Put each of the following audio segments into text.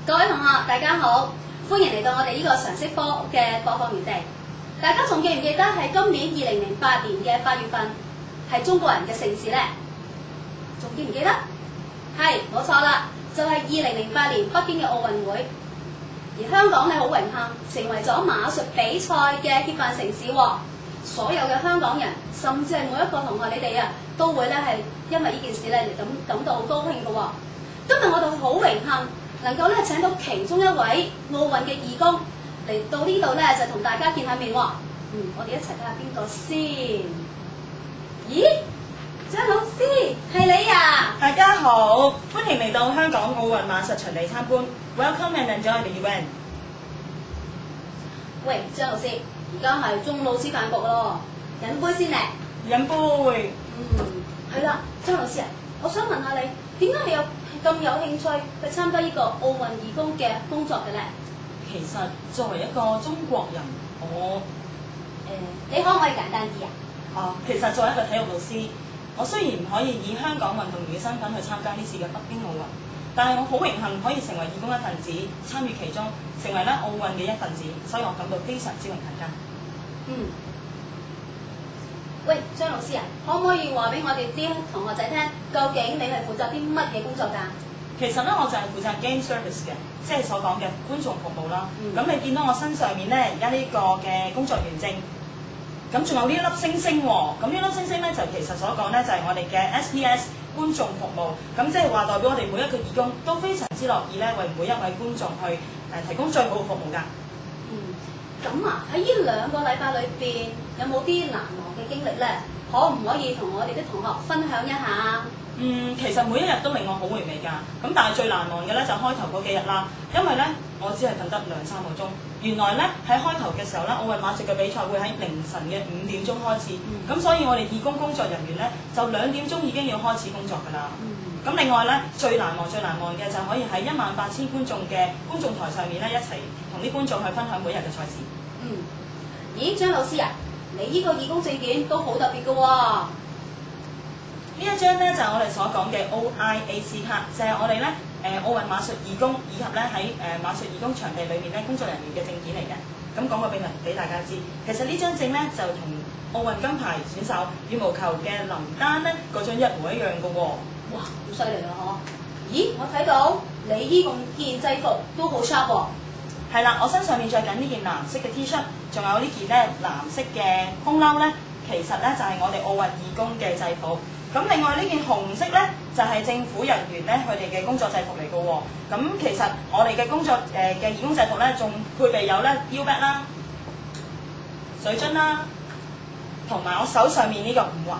各位同學，大家好，歡迎嚟到我哋呢個常識科嘅播放園地。大家仲記唔記得係今年2008年嘅8月份係中國人嘅盛事呢？仲記唔記得？係，冇錯啦，就係2008年北京嘅奧運會。而香港咧好榮幸成為咗馬術比賽嘅協辦城市喎。所有嘅香港人，甚至係每一個同學你哋啊，都會咧係因為呢件事咧嚟感到好高興嘅喎。今日我哋好榮幸能夠咧請到其中一位奧運嘅義工嚟到呢度咧，就同大家見下面喎。我哋一齊睇下邊個先。咦，張老師係你啊！大家好，歡迎嚟到香港奧運馬術場地參觀。Welcome and enjoy the event。喂，張老師，而家係中老師飯局咯，飲杯先嚟。飲杯。係啦，張老師啊，我想問下你，點解你咁有興趣去參加呢個奧運義工嘅工作嘅咧？其實作為一個中國人，你可唔可以簡單啲啊？其實作為一個體育老師，我雖然唔可以以香港運動員嘅身份去參加呢次嘅北京奧運，但係我好榮幸可以成為義工一份子，參與其中，成為咧奧運嘅一份子，所以我感到非常之榮幸㗎。喂，張老師啊，可唔可以話俾我哋啲同學仔聽，究竟你係負責啲乜嘢工作㗎？其實咧，我就係負責 game service 嘅，即係所講嘅觀眾服務啦。咁你見到我身上面咧，而家呢個嘅工作員證，咁仲有呢一粒星星喎。咁呢粒星星咧，就其實所講咧，就係我哋嘅 SPS 觀眾服務。咁即係話代表我哋每一個義工都非常之樂意咧，為每一位觀眾去提供最好嘅服務㗎。咁啊，喺呢2個禮拜裏邊，有冇啲難忘嘅經歷咧？可唔可以同我哋啲同學分享一下？其實每一日都令我好回味㗎。咁但係最難忘嘅咧就開頭嗰幾日啦，因為咧我只係瞓得2-3個鐘。原來咧喺開頭嘅時候咧，奧運馬術嘅比賽會喺凌晨嘅5點鐘開始。咁所以我哋義工工作人員咧就2點鐘已經要開始工作㗎啦。咁另外咧最難忘嘅就係可以喺18000觀眾嘅觀眾台上面咧一齊同啲觀眾去分享每日嘅賽事。咦，張老師啊，你呢個義工證件都好特別嘅喎。呢一張咧就係我哋所講嘅 OIAC 卡，就係我哋咧奧運馬術義工以及咧喺馬術義工場地裏面咧工作人員嘅證件嚟嘅。咁講個秘密俾大家知，其實呢張證咧就同奧運金牌選手羽毛球嘅林丹咧嗰張一模一樣嘅喎。哇，好犀利啊！嗬！咦，我睇到你呢件制服都好 sharp 喎。係啦，我身上面着緊呢件藍色嘅 T 恤，仲有呢件咧藍色嘅風褸咧，其實咧就係我哋奧運義工嘅制服。咁另外呢件紅色咧就係政府人員咧佢哋嘅工作制服嚟嘅喎。咁其實我哋嘅工作嘅義工制服咧仲配備有咧腰帶啦、水樽啦，同埋我手上面呢個5環。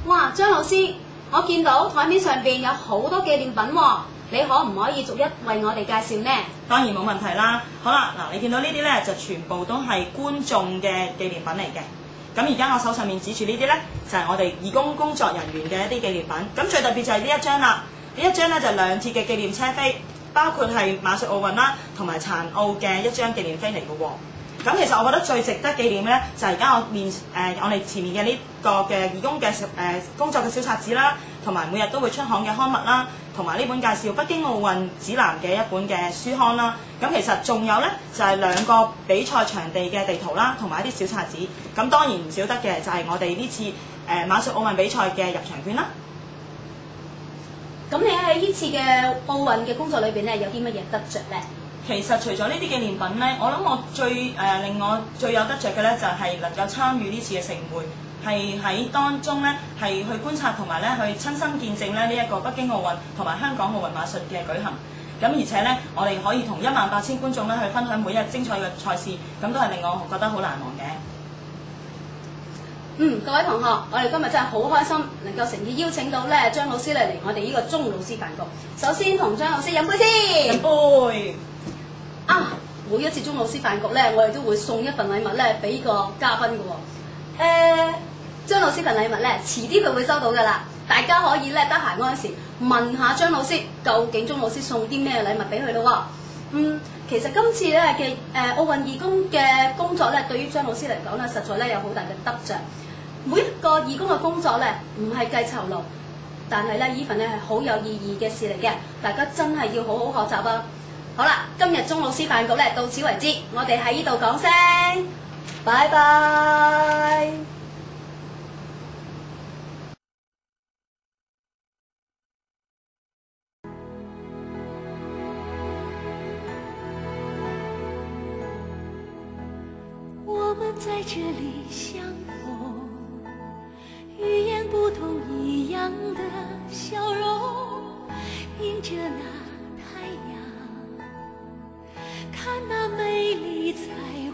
哇，張老師，我見到台面上邊有好多紀念品喎，你可唔可以逐一為我哋介紹呢？當然冇問題啦。好啦，嗱，你見到呢啲咧就全部都係觀眾嘅紀念品嚟嘅。咁而家我手上面指住呢啲咧，就係我哋義工工作人員嘅一啲紀念品。咁最特別就係呢一張啦，呢一張咧就2鐵嘅紀念車飛，包括係馬術奧運啦，同埋殘奧嘅一張紀念飛嚟嘅喎。咁其實我覺得最值得紀念咧，就係而家我哋前面嘅呢個嘅義工嘅工作嘅小冊子啦，同埋每日都會出刊嘅刊物啦，同埋呢本介紹北京奧運指南嘅一本嘅書刊啦。咁其實仲有咧就係2個比賽場地嘅地圖啦，同埋一啲小冊子。咁當然唔少得嘅就係我哋呢次馬術奧運比賽嘅入場券啦。咁你喺呢次嘅奧運嘅工作裏邊咧，有啲乜嘢得着咧？其實除咗呢啲紀念品咧，我諗我令我最有得着嘅咧，就係能夠參與呢次嘅盛會，係喺當中咧係去觀察同埋咧去親身見證咧呢一個北京奧運同埋香港奧運馬術嘅舉行。咁而且咧，我哋可以同18000觀眾咧去分享每日精彩嘅賽事，咁都係令我覺得好難忘嘅。各位同學，我哋今日真係好開心，能夠誠意邀請到咧張老師嚟我哋呢個鐘老師飯局。首先同張老師飲杯先。飲杯。每一次鐘老師飯局咧，我哋都會送一份禮物咧俾個嘉賓嘅喎。張老師份禮物咧，遲啲佢會收到㗎啦。大家可以咧得閒嗰陣時問下張老師，究竟鐘老師送啲咩禮物俾佢咯喎。其實今次咧嘅奧運義工嘅工作咧，對於張老師嚟講咧，實在咧有好大嘅得着。每一個義工嘅工作咧，唔係計酬勞，但係咧，呢份咧係好有意義嘅事嚟嘅，大家真係要好好學習啊！好啦，今日鐘老師飯局咧到此為止，我哋喺呢度講聲拜拜。我們在這裡相逢，語言不同一樣的笑容，迎着那太陽，看那美麗彩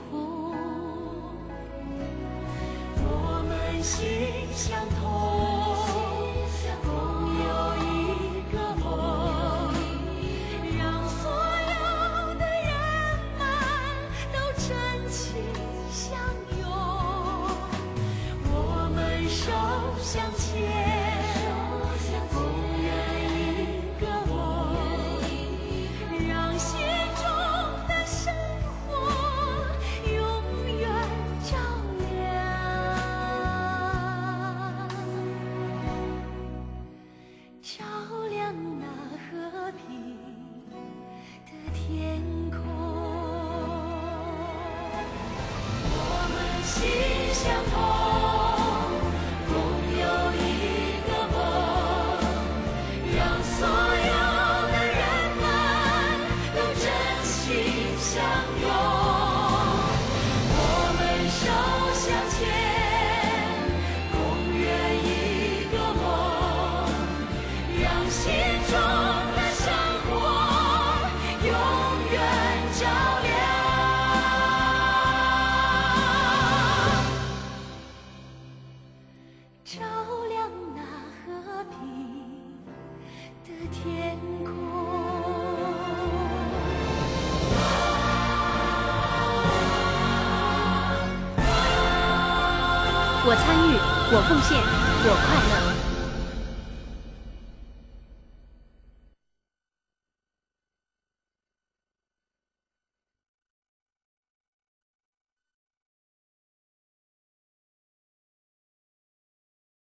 虹。我們心相通，共有一個夢，讓所有的人們都真情相擁。我們手相牽，共圓一個夢，讓心中的生活永遠照亮，照亮那和平的天空。我們心相通，共有一個夢，讓所有的人們都真情相擁。我們手相牽，共圓一個夢，讓心中的生活永遠照亮，照亮那和平的天空。我參與，我奉獻，我快樂。